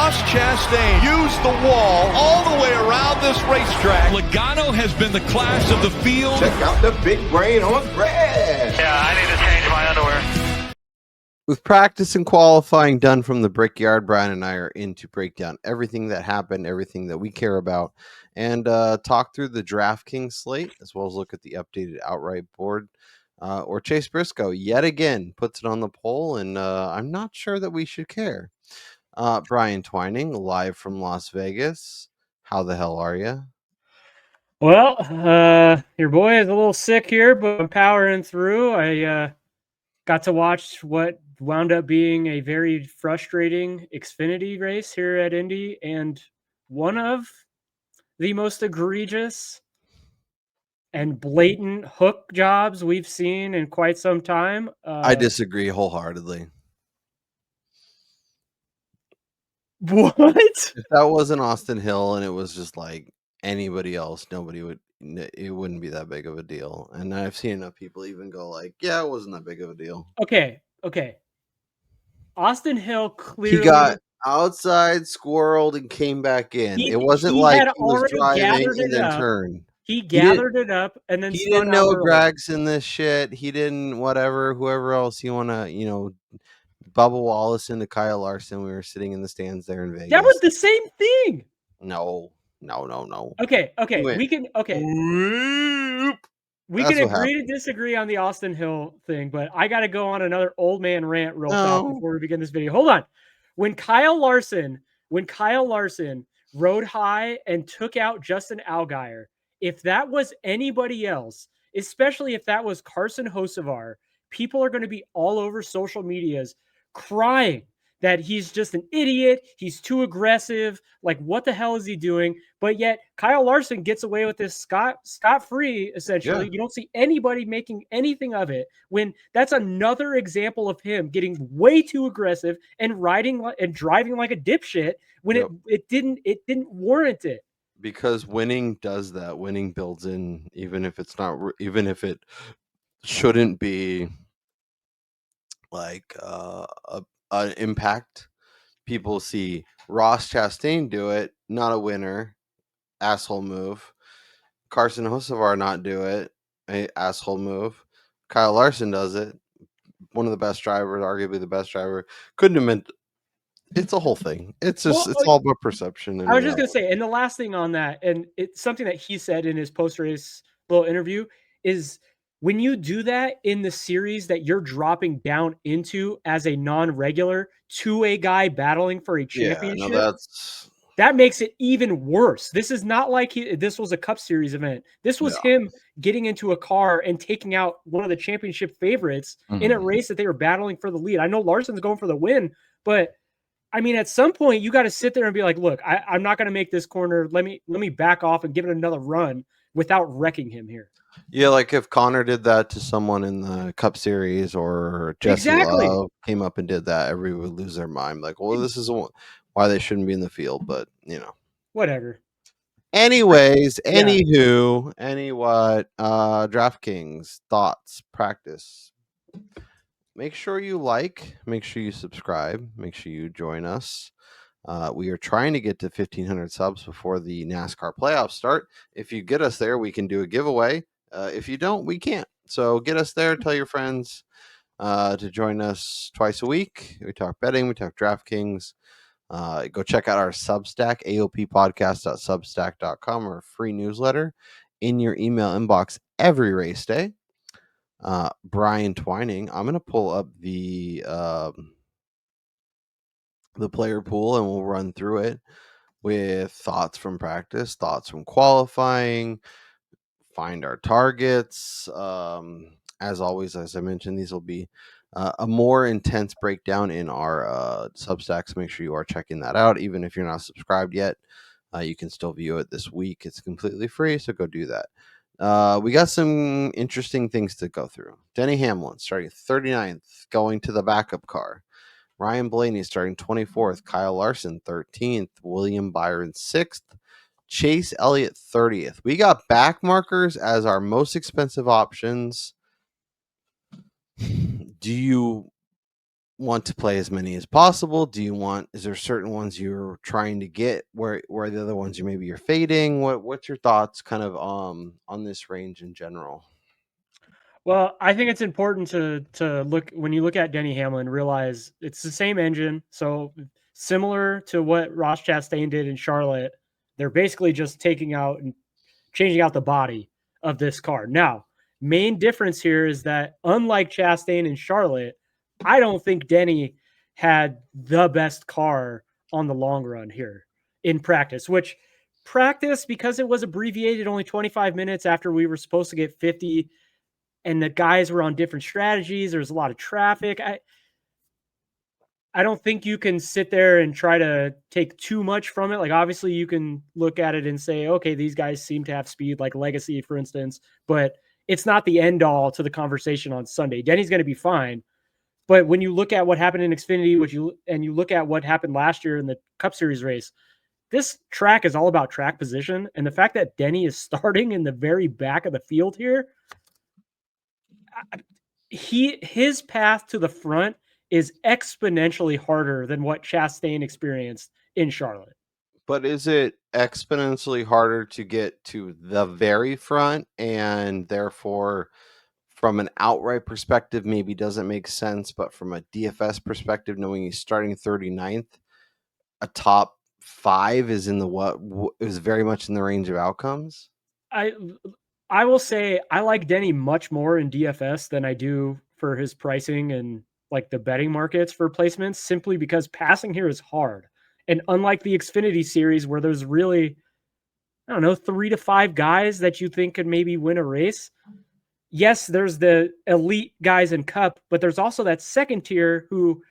Ross Chastain used the wall all the way around this racetrack. Logano has been the class of the field. Check out the big brain on Brad. Yeah, I need to change my underwear. With practice and qualifying done from the Brickyard, Brian and I are in to break down everything that happened, everything that we care about, and talk through the DraftKings slate, as well as look at the updated outright board. Or Chase Briscoe yet again puts it on the poll, and I'm not sure that we should care. Brian Twining, live from Las Vegas. How the hell are you? Well, your boy is a little sick here, but I'm powering through. I got to watch what wound up being a very frustrating Xfinity race here at Indy, and one of the most egregious and blatant hook jobs we've seen in quite some time. I disagree wholeheartedly. What? If that wasn't Austin Hill and it was just like anybody else, it wouldn't be that big of a deal. And I've seen enough people even go like, yeah, it wasn't that big of a deal. Okay. Austin Hill clearly... He got outside, squirreled, and came back in. It wasn't like he was driving and then turned. He gathered it up and then he didn't know Greg's in this shit. He didn't whoever else you want to, Bubba Wallace into Kyle Larson. We were sitting in the stands there in Vegas. That was the same thing. No. Okay. We can agree to disagree on the Austin Hill thing, but I got to go on another old man rant real fast before we begin this video. Hold on. When Kyle Larson rode high and took out Justin Allgaier, if that was anybody else, especially if that was Carson Hocevar, people are going to be all over social medias crying that he's just an idiot. He's too aggressive. Like, what the hell is he doing? But yet Kyle Larson gets away with this scot-free, essentially. Yeah. You don't see anybody making anything of it, when that's another example of him getting way too aggressive and riding and driving like a dipshit when it didn't warrant it. Because winning does that. Winning builds in, even if it shouldn't be like an impact. People see Ross Chastain do it, not a winner, asshole move. Carson Hocevar not do it, asshole move. Kyle Larson does it, one of the best drivers, arguably the best driver. Couldn't have meant. It's a whole thing. It's just it's all about perception. I was just gonna say, and the last thing on that, and it's something that he said in his post-race little interview, is when you do that in the series that you're dropping down into as a non-regular to a guy battling for a championship, that makes it even worse. This is not like this was a Cup Series event. This was him getting into a car and taking out one of the championship favorites in a race that they were battling for the lead. I know Larson's going for the win, but I mean, at some point you got to sit there and be like, look, I'm not going to make this corner. Let me back off and give it another run without wrecking him here. Yeah, like if Connor did that to someone in the Cup Series, or Jesse Love came up and did that, everyone would lose their mind. Like, well, this is why they shouldn't be in the field, but whatever. Anyways, anywho, DraftKings thoughts, practice. Make sure you make sure you subscribe, make sure you join us. We are trying to get to 1,500 subs before the NASCAR playoffs start. If you get us there, we can do a giveaway. If you don't, we can't. So get us there. Tell your friends to join us twice a week. We talk betting. We talk DraftKings. Go check out our Substack, aoppodcast.substack.com, our free newsletter in your email inbox every race day. Brian Twining, I'm going to pull up the player pool and we'll run through it with thoughts from practice, thoughts from qualifying, find our targets. As always, as I mentioned, these will be a more intense breakdown in our Substacks. Make sure you are checking that out. Even if you're not subscribed yet, you can still view it this week. It's completely free, so go do that. We got some interesting things to go through. Denny Hamlin starting 39th, going to the backup car. Ryan Blaney starting 24th. Kyle Larson 13th. William Byron 6th. Chase Elliott 30th. We got back markers as our most expensive options. Do you want to play as many as possible? Is there certain ones you're trying to get where the other ones you're fading? What's your thoughts kind of on this range in general? Well, I think it's important to look when you look at Denny Hamlin, realize it's the same engine. So similar to what Ross Chastain did in Charlotte, they're basically just taking out and changing out the body of this car. Now, main difference here is that unlike Chastain and Charlotte, I don't think Denny had the best car on the long run here in practice, which practice, because it was abbreviated only 25 minutes after we were supposed to get 50 and the guys were on different strategies. There's a lot of traffic. I don't think you can sit there and try to take too much from it. Like, obviously, you can look at it and say, okay, these guys seem to have speed, like Legacy, for instance, but it's not the end all to the conversation on Sunday. Denny's going to be fine. But when you look at what happened in Xfinity, you look at what happened last year in the Cup Series race, this track is all about track position. And the fact that Denny is starting in the very back of the field here, his path to the front is exponentially harder than what Chastain experienced in Charlotte. But is it exponentially harder to get to the very front, and therefore from an outright perspective maybe doesn't make sense, but from a DFS perspective, knowing he's starting 39th, a top 5 is in the is very much in the range of outcomes? I will say I like Denny much more in DFS than I do for his pricing and like the betting markets for placements, simply because passing here is hard. And unlike the Xfinity series where there's really, I don't know, 3 to 5 guys that you think could maybe win a race. Yes, there's the elite guys in Cup, but there's also that second tier who,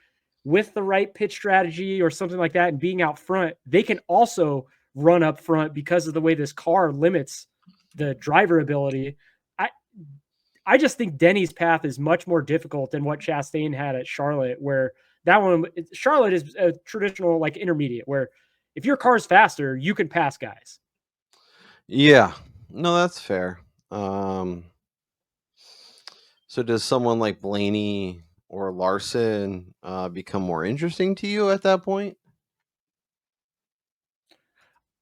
with the right pitch strategy or something like that and being out front, they can also run up front because of the way this car limits the driver ability. I just think Denny's path is much more difficult than what Chastain had at Charlotte, where Charlotte is a traditional like intermediate, where if your car's faster, you can pass guys. Yeah, no, that's fair. So does someone like Blaney or Larson become more interesting to you at that point?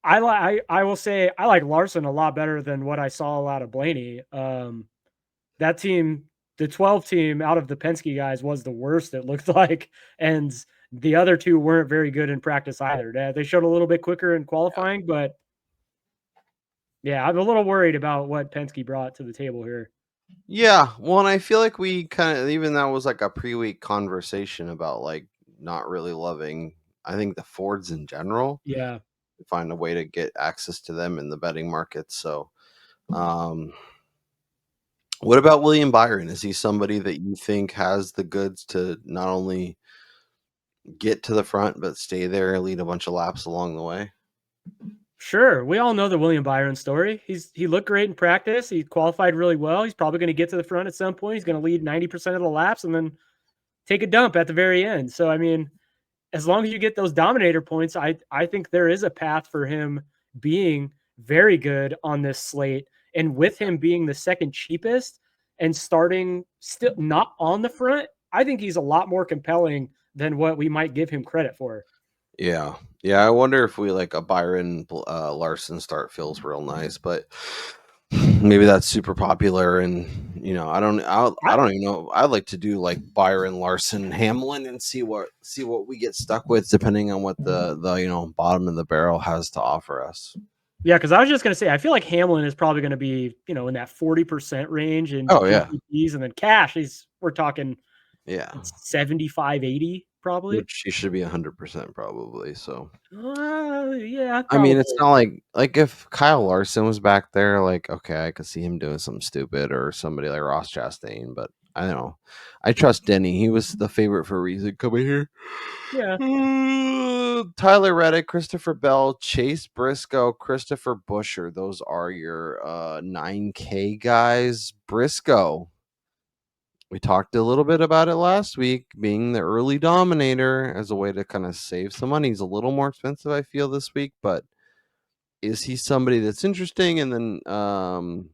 I will say I like Larson a lot better than what I saw out of Blaney. That team, the 12 team out of the Penske guys, was the worst, it looked like. And the other two weren't very good in practice either. They showed a little bit quicker in qualifying, but yeah, I'm a little worried about what Penske brought to the table here. Yeah, well, and I feel like we kind of, even that was like a pre-week conversation about like not really loving, I think, the Fords in general. Yeah. Find a way to get access to them in the betting market. So, what about William Byron? Is he somebody that you think has the goods to not only get to the front but stay there, lead a bunch of laps along the way? Sure. We all know the William Byron story. He looked great in practice. He qualified really well. He's probably going to get to the front at some point. He's going to lead 90% of the laps and then take a dump at the very end. So, I mean, as long as you get those dominator points, I think there is a path for him being very good on this slate. And with him being the second cheapest and starting still not on the front, I think he's a lot more compelling than what we might give him credit for. Yeah. I wonder if we like a Byron Larson start feels real nice, but maybe that's super popular, and I don't even know. I'd like to do like Byron Larson Hamlin and see what we get stuck with, depending on what the bottom of the barrel has to offer us. Yeah, because I was just going to say, I feel like Hamlin is probably going to be, in that 40% range in GPPs, and then cash, we're talking 75, 80 probably. Which he should be 100% probably. So, yeah. Probably. I mean, it's not like if Kyle Larson was back there, like, okay, I could see him doing something stupid, or somebody like Ross Chastain, but I don't know. I trust Denny. He was the favorite for a reason coming here. Yeah. Tyler Reddick, Christopher Bell, Chase Briscoe, Christopher Buescher. Those are your 9K guys. Briscoe, we talked a little bit about it last week, being the early dominator as a way to kind of save some money. He's a little more expensive, I feel, this week, but is he somebody that's interesting? And then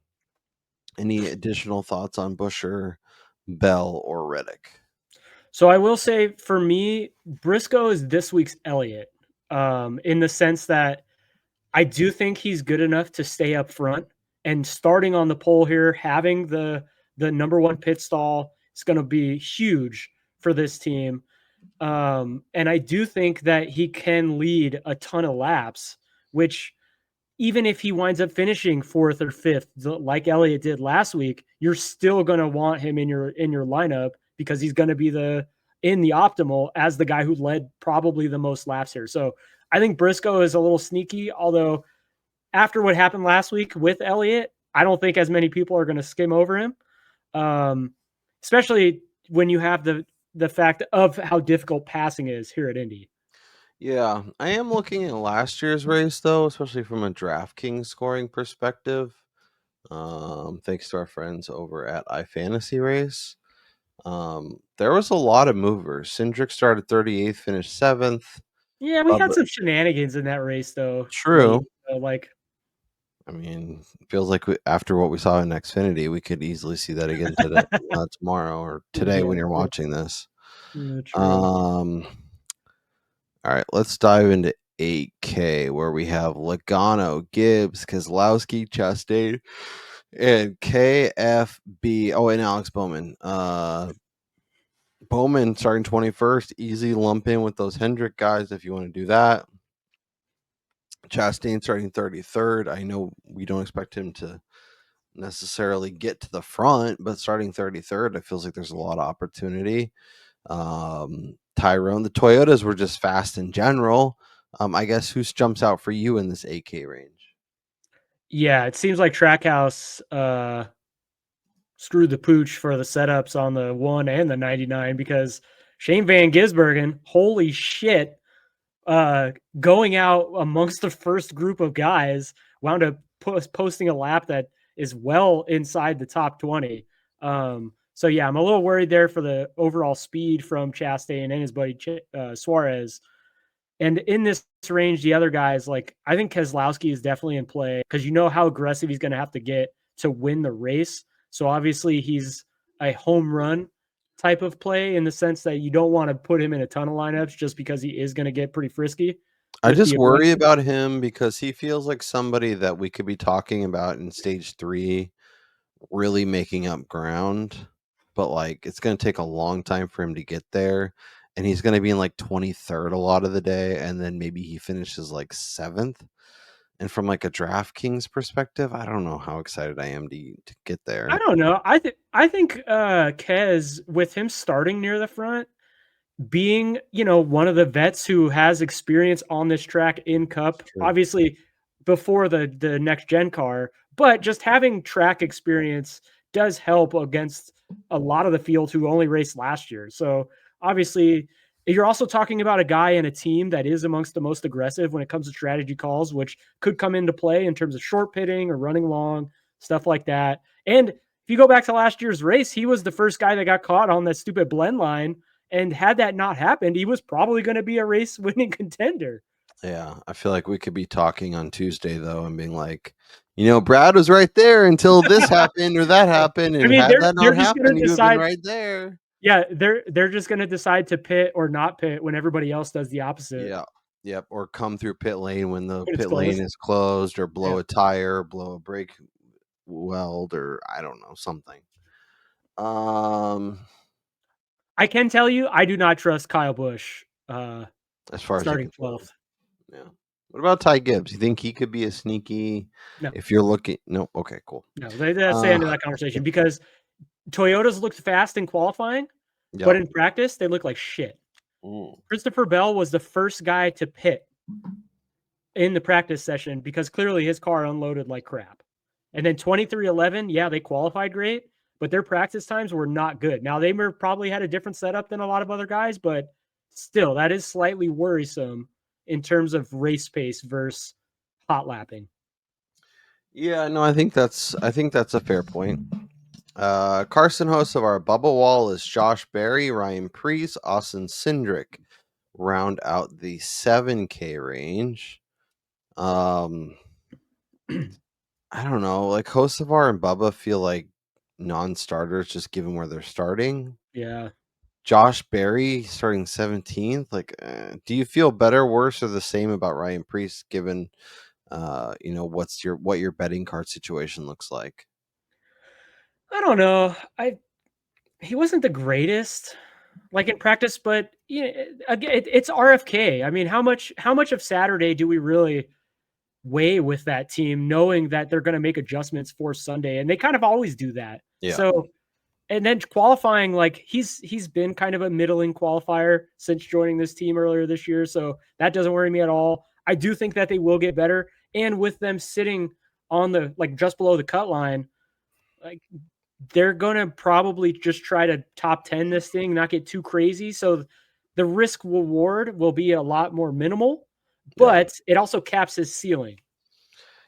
any additional thoughts on Buescher, Bell, or Reddick? So I will say for me, Briscoe is this week's Elliott, in the sense that I do think he's good enough to stay up front and starting on the pole here, having the number one pit stall is going to be huge for this team. And I do think that he can lead a ton of laps, which even if he winds up finishing fourth or fifth, like Elliott did last week, you're still going to want him in your lineup because he's going to be in the optimal as the guy who led probably the most laps here. So I think Briscoe is a little sneaky, although after what happened last week with Elliott, I don't think as many people are going to skim over him, especially when you have the fact of how difficult passing is here at Indy. Yeah, I am looking at last year's race though, especially from a DraftKings scoring perspective. Thanks to our friends over at iFantasy Race. There was a lot of movers. Cindric started 38th, finished 7th. Yeah, we had some shenanigans in that race though. True. Like, I mean, feels like after what we saw in Xfinity, we could easily see that again today, tomorrow, or today when you're watching this. True. All right, let's dive into 8K where we have Logano, Gibbs, Keselowski, Chastain, and KFB. Oh, and Alex Bowman. Bowman starting 21st. Easy lump in with those Hendrick guys if you want to do that. Chastain starting 33rd. I know we don't expect him to necessarily get to the front, but starting 33rd, it feels like there's a lot of opportunity. Tyrone, the Toyotas were just fast in general. I guess who jumps out for you in this 8K range? Yeah, it seems like Trackhouse screwed the pooch for the setups on the 1 and the 99 because Shane Van Gisbergen, holy shit, going out amongst the first group of guys, wound up posting a lap that is well inside the top 20. So yeah, I'm a little worried there for the overall speed from Chastain and his buddy Suarez. And in this range, the other guys, like I think Keselowski is definitely in play because you know how aggressive he's going to have to get to win the race. So obviously he's a home run type of play in the sense that you don't want to put him in a ton of lineups just because he is going to get pretty frisky. I just worry about him because he feels like somebody that we could be talking about in stage 3 really making up ground, but like it's going to take a long time for him to get there, and he's going to be in like 23rd a lot of the day, and then maybe he finishes like 7th. And from like a DraftKings perspective, I don't know how excited I am to get there. I don't know. I think Kez, with him starting near the front, being, one of the vets who has experience on this track in Cup, obviously before the next gen car, but just having track experience does help against a lot of the field who only raced last year. So obviously you're also talking about a guy in a team that is amongst the most aggressive when it comes to strategy calls, which could come into play in terms of short pitting or running long, stuff like that. And if you go back to last year's race, he was the first guy that got caught on that stupid blend line. And had that not happened, he was probably going to be a race winning contender. Yeah, I feel like we could be talking on Tuesday though and being like, Brad was right there until this happened or that happened, and had that not happened, he would have been right there. Yeah, they're just going to decide to pit or not pit when everybody else does the opposite. Yeah, yep, or come through pit lane when the pit lane is closed, or blow a tire, blow a brake weld, or I don't know, something. I can tell you, I do not trust Kyle Busch. As far starting as 12th. Yeah. What about Ty Gibbs? You think he could be a sneaky? No. If you're looking, no. Okay, cool. No, that's the end of that conversation because Toyotas looked fast in qualifying, but in practice they look like shit. Christopher Bell was the first guy to pit in the practice session because clearly his car unloaded like crap. And then 2311, yeah, they qualified great, but their practice times were not good. Now they probably had a different setup than a lot of other guys, but still, that is slightly worrisome in terms of race pace versus hot lapping. Yeah, no, I think that's a fair point. Carson host of our bubble wall is Josh Berry, Ryan Preece, Austin Cindric round out the 7K range. I don't know, like Hocevar and Bubba feel like non-starters just given where they're starting. Yeah. Josh Berry starting 17th. Like, do you feel better, worse, or the same about Ryan Preece given what your betting card situation looks like? I don't know. He wasn't the greatest like in practice, but again, it's RFK. I mean, how much of Saturday do we really weigh with that team, knowing that they're going to make adjustments for Sunday, and they kind of always do that. Yeah. So, and then qualifying, like he's been kind of a middling qualifier since joining this team earlier this year, so that doesn't worry me at all. I do think that they will get better, and with them sitting on the just below the cut line, like they're going to probably just try to top 10 this thing, not get too crazy. So the risk reward will be a lot more minimal, but it also caps his ceiling.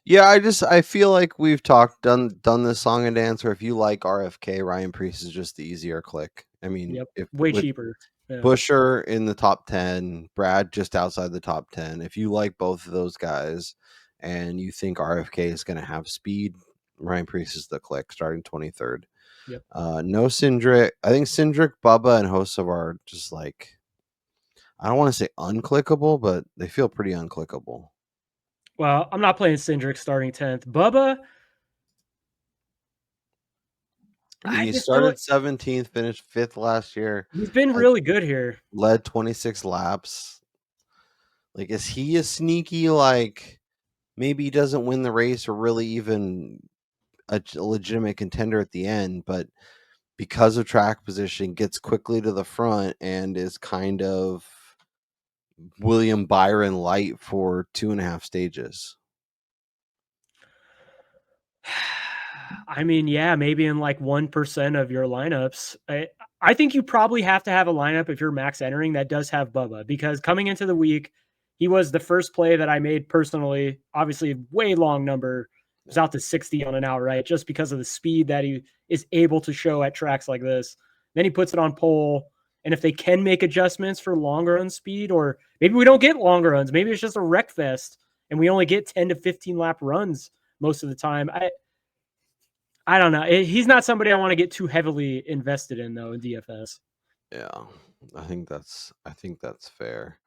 Yeah, I feel like we've done this song and dance where if you like RFK, Ryan Preece is just the easier click. I mean, way cheaper. Yeah. Busher in the top 10, Brad just outside the top 10. If you like both of those guys and you think RFK is going to have speed, Ryan Preece is the click starting 23rd. Yep. No Cindric. I think Cindric, Bubba, and Hossa are just like, I don't want to say unclickable, but they feel pretty unclickable. Well, I'm not playing Cindric starting 10th. Bubba, he started 17th, finished 5th last year. He's been really good here. Led 26 laps. Like, is he a sneaky, like, maybe he doesn't win the race or really even a legitimate contender at the end, but because of track position, gets quickly to the front and is kind of William Byron light for 2.5 stages? I mean, yeah, maybe in like 1% of your lineups. I think you probably have to have a lineup if you're max entering that does have Bubba, because coming into the week, he was the first play that I made personally. Obviously, way long number. It was out to 60 on an outright just because of the speed that he is able to show at tracks like this. Then he puts it on pole. And if they can make adjustments for longer run speed, or maybe we don't get longer runs, maybe it's just a wreck fest and we only get 10 to 15 lap runs most of the time. I don't know. He's not somebody I want to get too heavily invested in, though, in DFS. Yeah, I think that's fair.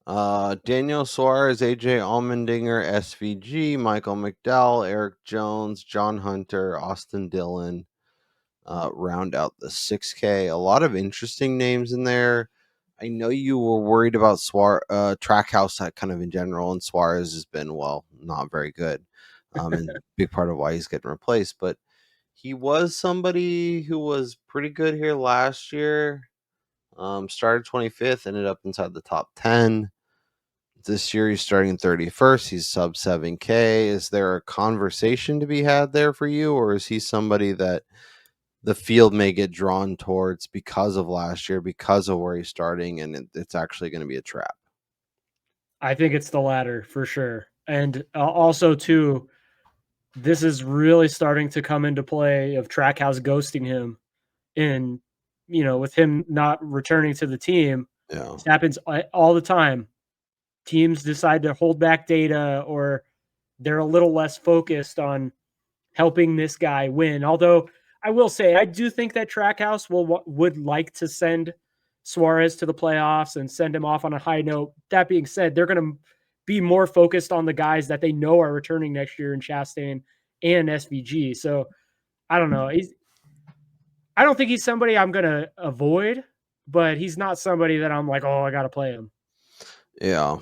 Daniel Suarez, AJ Allmendinger, SVG, Michael McDowell, Eric Jones, John Hunter, Austin Dillon round out the 6K. A lot of interesting names in there. I know you were worried about Trackhouse kind of in general, and Suarez has been, not very good. And big part of why he's getting replaced, but he was somebody who was pretty good here last year. Started 25th, ended up inside the top 10. This year he's starting 31st. He's sub 7K. Is there a conversation to be had there for you, or is he somebody that the field may get drawn towards because of last year, because of where he's starting, and it's actually going to be a trap? I think it's the latter for sure. And also, too, this is really starting to come into play of Trackhouse ghosting him, and with him not returning to the team. Yeah, this happens all the time. Teams decide to hold back data, or they're a little less focused on helping this guy win. Although I will say, I do think that Trackhouse would like to send Suarez to the playoffs and send him off on a high note. That being said, they're going to be more focused on the guys that they know are returning next year in Chastain and SVG. So I don't know. I don't think he's somebody I'm going to avoid, but he's not somebody that I'm like, oh, I got to play him. Yeah.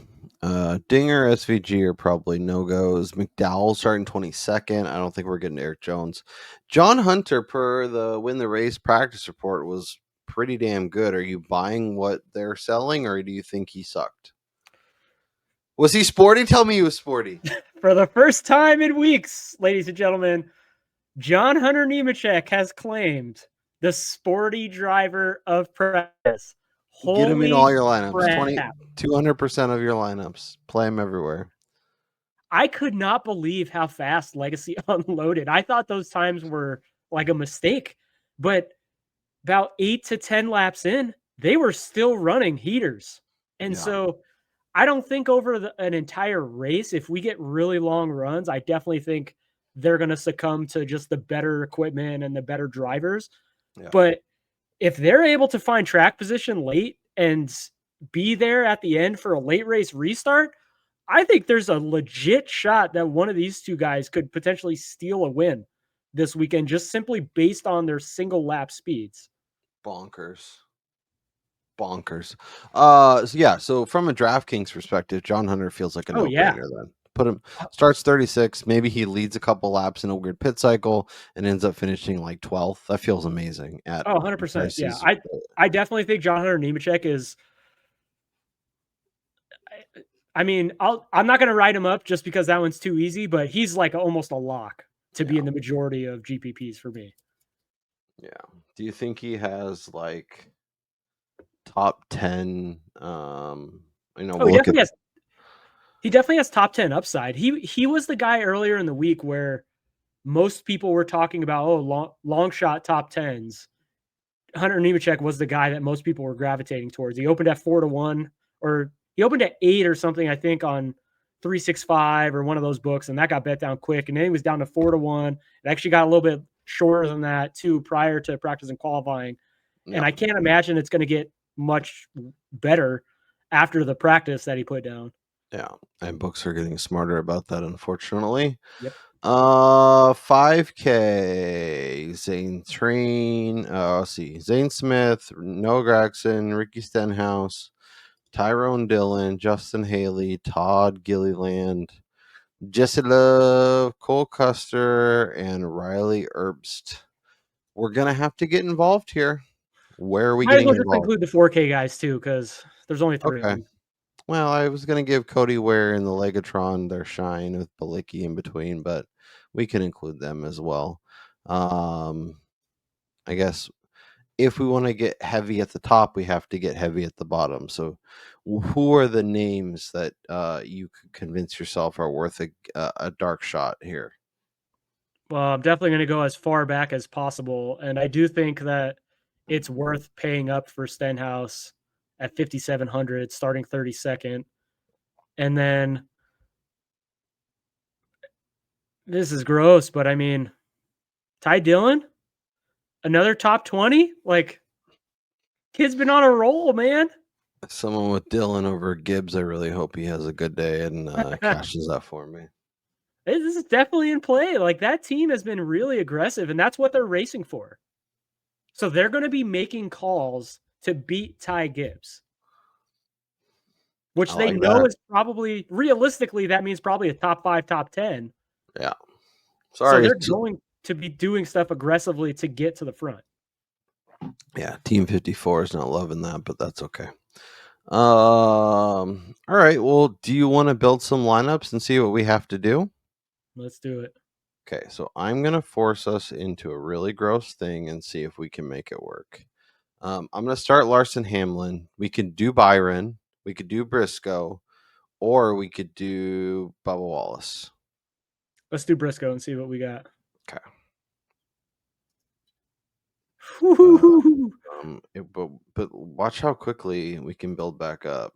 Dinger, SVG are probably no-goes. McDowell starting 22nd. I don't think we're getting Eric Jones. John Hunter, per the Win the Race practice report, was pretty damn good. Are you buying what they're selling, or do you think he sucked? Was he sporty? Tell me he was sporty. For the first time in weeks, ladies and gentlemen, John Hunter Nemechek has claimed the sporty driver of practice. Get him in all your lineups. 200% of your lineups. Play him everywhere. I could not believe how fast Legacy unloaded. I thought those times were like a mistake, but about 8 to 10 laps in, they were still running heaters. And so I don't think over an entire race, if we get really long runs, I definitely think they're going to succumb to just the better equipment and the better drivers. Yeah. But if they're able to find track position late and be there at the end for a late race restart, I think there's a legit shot that one of these two guys could potentially steal a win this weekend, just simply based on their single lap speeds. Bonkers. So from a DraftKings perspective, John Hunter feels like a Oh, yeah. no-brainer then. Put him starts 36, maybe he leads a couple laps in a weird pit cycle and ends up finishing like 12th. That feels amazing at 100%. Yeah. prices. I definitely think John Hunter Nemechek is, I mean, I'm not going to write him up just because that one's too easy, but he's like almost a lock to be in the majority of GPPs for me. Yeah. Do you think he has like top 10 he definitely has top 10 upside. He was the guy earlier in the week where most people were talking about long shot top 10s. Hunter Nemechek was the guy that most people were gravitating towards. He opened at 4-1, or he opened at 8 or something, I think, on 365 or one of those books, and that got bet down quick. And then he was down to 4-1. It actually got a little bit shorter than that too prior to practice and qualifying. Yeah. And I can't imagine it's going to get much better after the practice that he put down. Yeah, and books are getting smarter about that, unfortunately. Yep. 5K, Zane Train. Let's see. Zane Smith, Noah Gragson, Ricky Stenhouse, Tyrone Dillon, Justin Haley, Todd Gilliland, Jesse Love, Cole Custer, and Riley Herbst. We're going to have to get involved here. Where are we getting involved? Just include the 4K guys too, because there's only 3 of them. Well, I was going to give Cody Ware and the Legatron their shine with Balicki in between, but we can include them as well. I guess if we want to get heavy at the top, we have to get heavy at the bottom. So who are the names that you could convince yourself are worth a dark shot here? Well, I'm definitely going to go as far back as possible. And I do think that it's worth paying up for Stenhouse at 5,700, starting 32nd. And then this is gross, but I mean, Ty Dillon, another top 20? Like, kid's been on a roll, man. Someone with Dillon over Gibbs, I really hope he has a good day and cashes that for me. This is definitely in play. Like, that team has been really aggressive, and that's what they're racing for. So they're going to be making calls to beat Ty Gibbs, which they know is probably, realistically, that means probably a top 5, top 10. Yeah. Sorry. So they're going to be doing stuff aggressively to get to the front. Yeah, Team 54 is not loving that, but that's okay. All right. Well, do you want to build some lineups and see what we have to do? Let's do it. Okay, so I'm going to force us into a really gross thing and see if we can make it work. I'm going to start Larson Hamlin. We could do Byron. We could do Briscoe. Or we could do Bubba Wallace. Let's do Briscoe and see what we got. Okay. But watch how quickly we can build back up.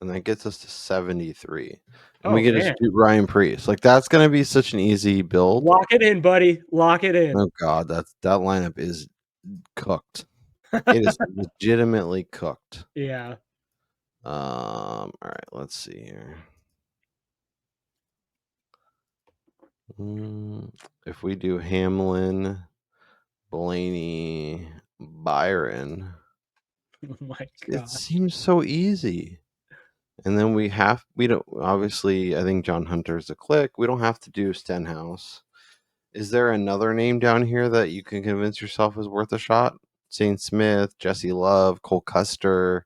And that gets us to 73. And we get to shoot Ryan Preece. Like, that's going to be such an easy build. Lock it in, buddy. Lock it in. Oh, God. That lineup is cooked. It is legitimately cooked. Yeah. All right. Let's see here. If we do Hamlin, Blaney, Byron. Oh my God. It seems so easy. And then we don't, obviously, I think John Hunter's a click. We don't have to do Stenhouse. Is there another name down here that you can convince yourself is worth a shot? Zane Smith, Jesse Love, Cole Custer,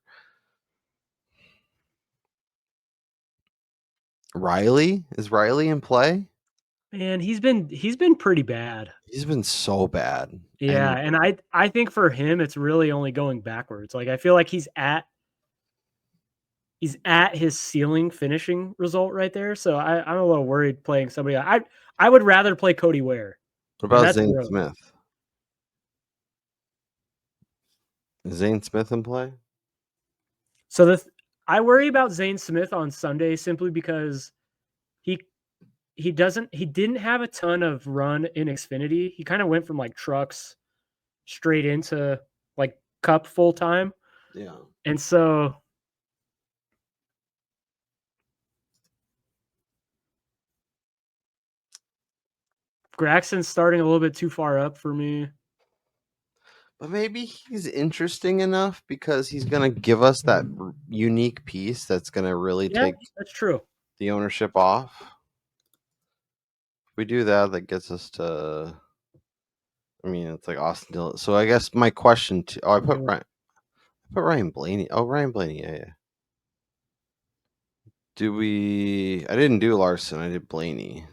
Riley? Is Riley in play? Man, he's been pretty bad. He's been so bad. Yeah, and I think for him it's really only going backwards. Like, I feel like he's at his ceiling finishing result right there. So I'm a little worried playing somebody. I would rather play Cody Ware. What about Zane Smith? Is Zane Smith in play? So I worry about Zane Smith on Sunday simply because he didn't have a ton of run in Xfinity. He kind of went from like trucks straight into like Cup full time. Yeah. And so Graxon's starting a little bit too far up for me. But maybe he's interesting enough because he's going to give us that unique piece that's going to really take that's true. the ownership off. If we do that, that gets us to, I mean, it's like Austin Dillon. So I guess my question to, I put Ryan Blaney. Oh, Ryan Blaney. Yeah. I didn't do Larson. I did Blaney.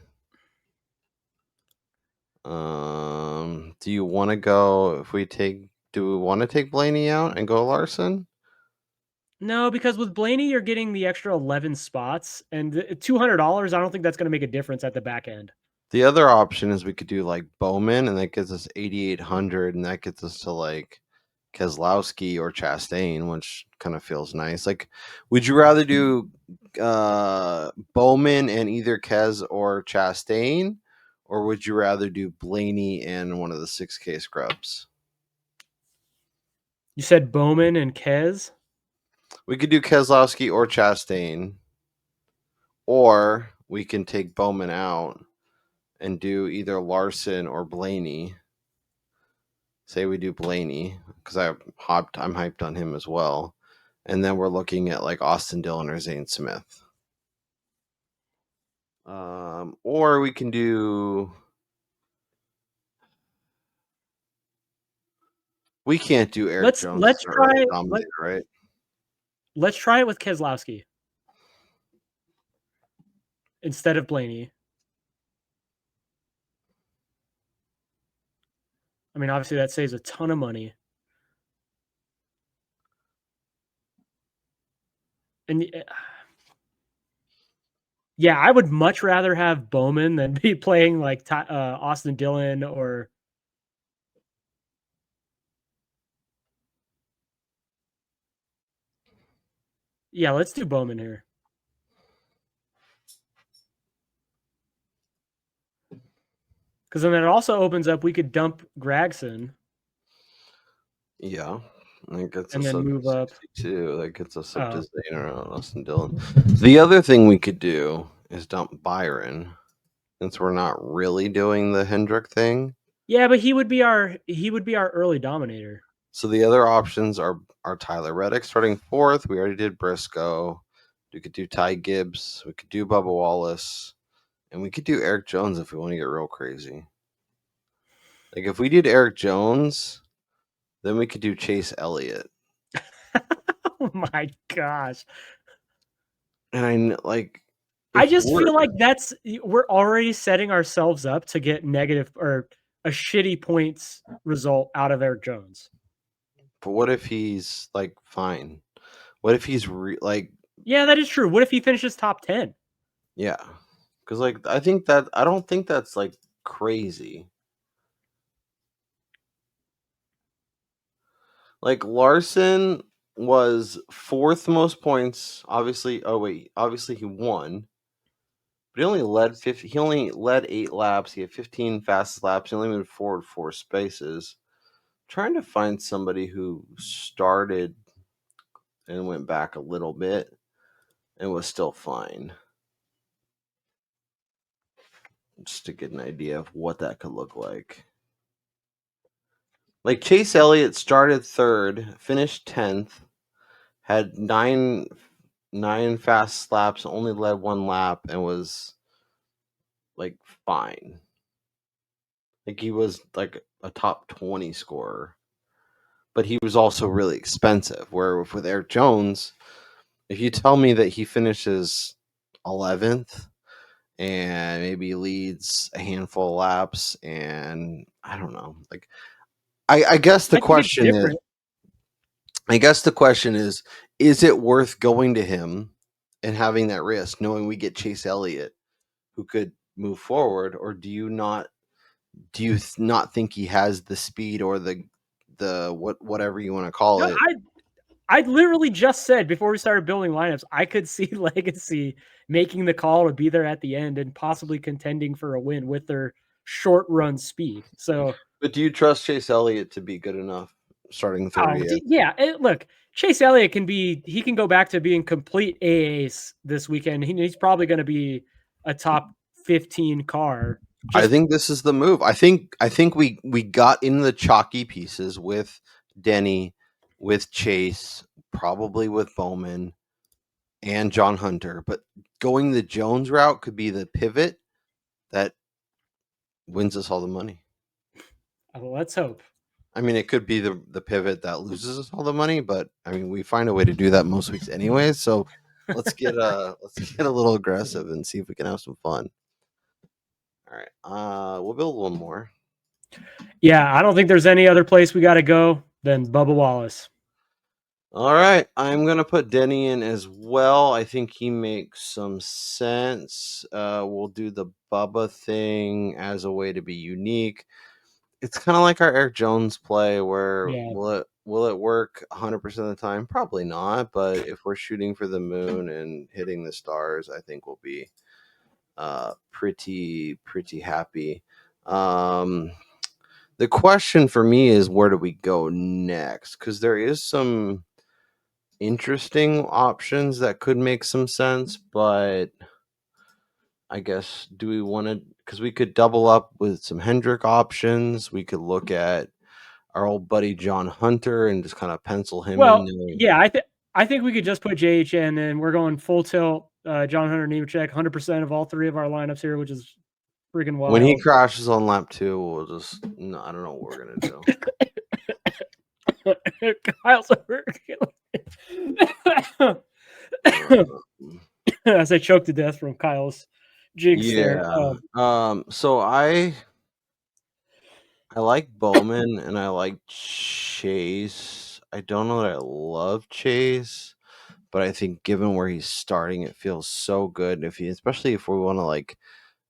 Do you want to go, do we want to take Blaney out and go Larson? No, because with Blaney, you're getting the extra 11 spots, and $200. I don't think that's going to make a difference at the back end. The other option is we could do like Bowman, and that gets us 8,800, and that gets us to like Keselowski or Chastain, which kind of feels nice. Like, would you rather do Bowman and either Kes or Chastain, or would you rather do Blaney and one of the 6K scrubs? You said Bowman and Kes? We could do Keselowski or Chastain, or we can take Bowman out and do either Larson or Blaney. Say we do Blaney because I'm hyped on him as well, and then we're looking at like Austin Dillon or Zane Smith. Or we can do. We can't do Eric Jones. Let's try Dominator, right? Let's try it with Keselowski instead of Blaney. I mean, obviously that saves a ton of money. And yeah, I would much rather have Bowman than be playing like Austin Dillon or. Yeah, let's do Bowman here. Because then it also opens up, we could dump Gragson. Yeah. That gets and us then up move to up. 62. That gets us up to Zane or Austin Dillon. The other thing we could do is dump Byron, since we're not really doing the Hendrick thing. Yeah, but he would be our early dominator. So the other options are Tyler Reddick starting 4th. We already did Briscoe. We could do Ty Gibbs. We could do Bubba Wallace. And we could do Eric Jones if we want to get real crazy. Like if we did Eric Jones, then we could do Chase Elliott. Oh my gosh. And I just feel like we're already setting ourselves up to get negative or a shitty points result out of Eric Jones. But what if he's like fine? What if he's Yeah, that is true. What if he finishes top 10? Yeah. Because I don't think that's like crazy. Like Larson was 4th most points. Obviously he won. But he only led 8 laps. He had 15 fastest laps. He only moved forward 4 spaces. I'm trying to find somebody who started and went back a little bit and was still fine. Just to get an idea of what that could look like. Like Chase Elliott started 3rd, finished 10th, had 9 fast laps, only led 1 lap, and was like fine. Like he was like a top 20 scorer. But he was also really expensive. Where with Eric Jones, if you tell me that he finishes 11th and maybe leads a handful of laps, and I don't know, like I guess the question is it worth going to him and having that risk, knowing we get Chase Elliott, who could move forward, or do you not think he has the speed or the whatever you want to call it? I literally just said before we started building lineups, I could see Legacy making the call to be there at the end and possibly contending for a win with their short run speed. So, But do you trust Chase Elliott to be good enough starting 30th? yeah, look, Chase Elliott he can go back to being complete AAs this weekend. He's probably going to be a top 15 car. I think this is the move. I think we got in the chalky pieces with Denny, with Chase, probably with Bowman and John Hunter, but going the Jones route could be the pivot that wins us all the money. Well, let's hope. I mean, it could be the pivot that loses us all the money, but I mean, we find a way to do that most weeks anyway. So let's get a little aggressive and see if we can have some fun. All right, we'll build one more. Yeah, I don't think there's any other place we got to go than Bubba Wallace. All right, I'm gonna put Denny in as well. I think he makes some sense. We'll do the Bubba thing as a way to be unique. It's kind of like our Eric Jones play, where will it work 100% of the time? Probably not. But if we're shooting for the moon and hitting the stars, I think we'll be pretty happy. The question for me is, where do we go next? Because there is some interesting options that could make some sense, but I guess, do we want to, because we could double up with some Hendrick options. We could look at our old buddy John Hunter and just kind of pencil him in. Yeah, I think we could just put JHN and we're going full tilt. John Hunter, Nemechek, 100% of all three of our lineups here, which is freaking wild. When he crashes on lap 2, we'll just, no, I don't know what we're gonna do. Kyle's over. As I choked to death from Kyle's jinx there. So I like Bowman and I like Chase. I don't know that I love Chase, but I think given where he's starting, it feels so good. Especially if we want to, like,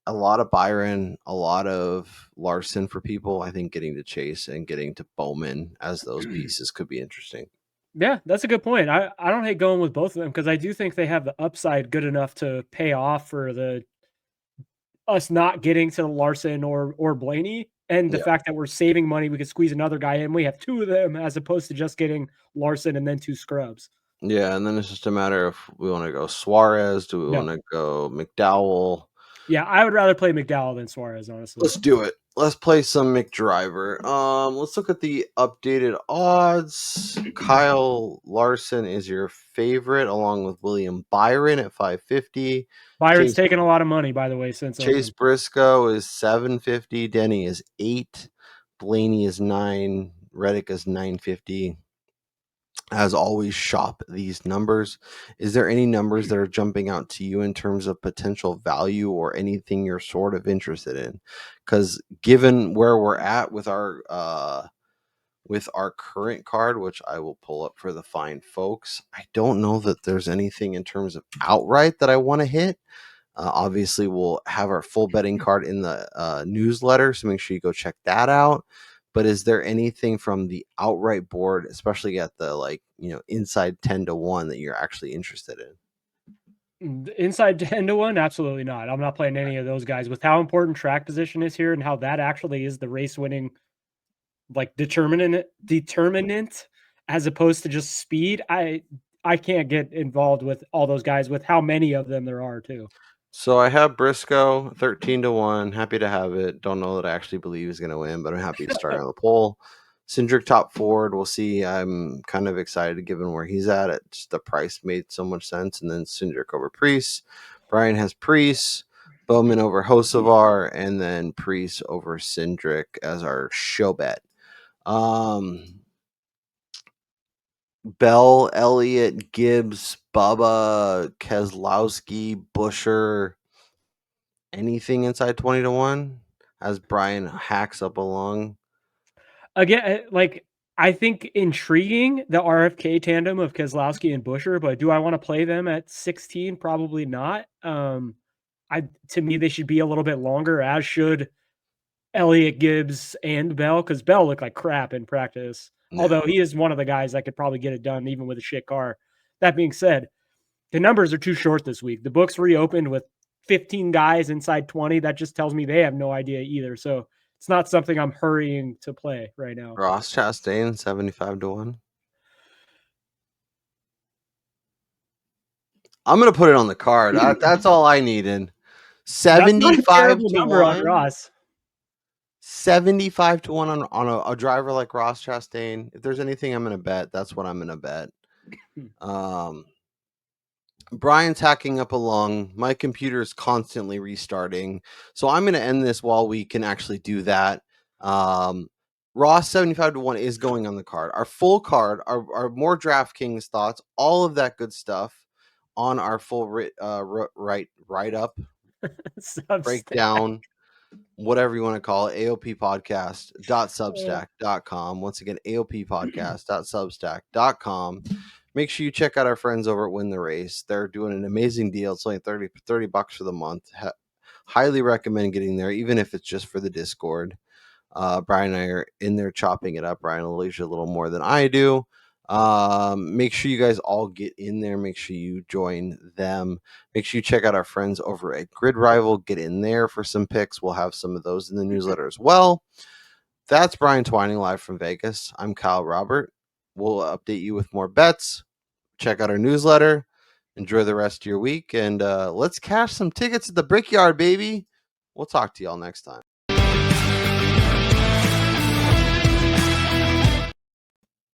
a lot of Byron, a lot of Larson for people, I think getting to Chase and getting to Bowman as those pieces could be interesting. Yeah, that's a good point. I don't hate going with both of them because I do think they have the upside good enough to pay off for us not getting to Larson or Blaney, and the fact that we're saving money, we could squeeze another guy in. We have 2 of them as opposed to just getting Larson and then 2 scrubs. Yeah, and then it's just a matter of we want to go Suarez. Do we want to go McDowell? Yeah, I would rather play McDowell than Suarez, honestly. Let's do it. Let's play some McDriver. Let's look at the updated odds. Kyle Larson is your favorite, along with William Byron at 550. Byron's taken a lot of money, by the way, since Chase Briscoe is 750. Denny is 8. Blaney is 9. Reddick is 950. As always, shop these numbers. Is there any numbers that are jumping out to you in terms of potential value or anything you're sort of interested in? Because given where we're at with our current card, which I will pull up for the fine folks, I don't know that there's anything in terms of outright that I want to hit. Obviously, we'll have our full betting card in the newsletter, so make sure you go check that out. But is there anything from the outright board, especially at the inside 10-1, that you're actually interested in? Inside 10-1, absolutely not. I'm not playing any of those guys. With how important track position is here and how that actually is the race winning determinant as opposed to just speed, I can't get involved with all those guys with how many of them there are too. So I have Briscoe 13-1. Happy to have it. Don't know that I actually believe he's going to win, but I'm happy to start on the poll. Cindric top forward. We'll see. I'm kind of excited given where he's at. It's the price made so much sense. And then Cindric over Priest. Brian has Priest. Bowman over Hocevar. And then Priest over Cindric as our show bet. Bell, Elliott, Gibbs, Bubba, Keselowski, Busher, anything inside 20-1 as Brian hacks up along. Again, I think intriguing the RFK tandem of Keselowski and Busher, but do I want to play them at 16? Probably not. To me, they should be a little bit longer, as should Elliott, Gibbs, and Bell, because Bell looked like crap in practice. Although he is one of the guys that could probably get it done even with a shit car. That being said, the numbers are too short this week. The books reopened with 15 guys inside 20. That just tells me they have no idea either. So it's not something I'm hurrying to play right now. Ross Chastain 75-1. I'm gonna put it on the card. That's all I needed. 75-1 Ross. 75-1 on a driver like Ross Chastain. If there's anything I'm gonna bet, that's what I'm gonna bet. Brian's hacking up along. My computer is constantly restarting, so I'm gonna end this while we can actually do that. Ross 75-1 is going on the card. Our full card, our more DraftKings thoughts, all of that good stuff on our full write up, breakdown, whatever you want to call it, aoppodcast.substack.com. Once again, aoppodcast.substack.com. Make sure you check out our friends over at Win the Race. They're doing an amazing deal. It's only $30 for the month. Highly recommend getting there, even if it's just for the Discord. Brian and I are in there chopping it up. Brian will leave you a little more than I do. Make sure you guys all get in there. Make sure you join them. Make sure you check out our friends over at Grid Rival. Get in there for some picks. We'll have some of those in the newsletter as well. That's Brian Twining live from Vegas. I'm Kyle Robert. We'll update you with more bets. Check out our newsletter. Enjoy the rest of your week. And let's cash some tickets at the Brickyard, baby. We'll talk to y'all next time.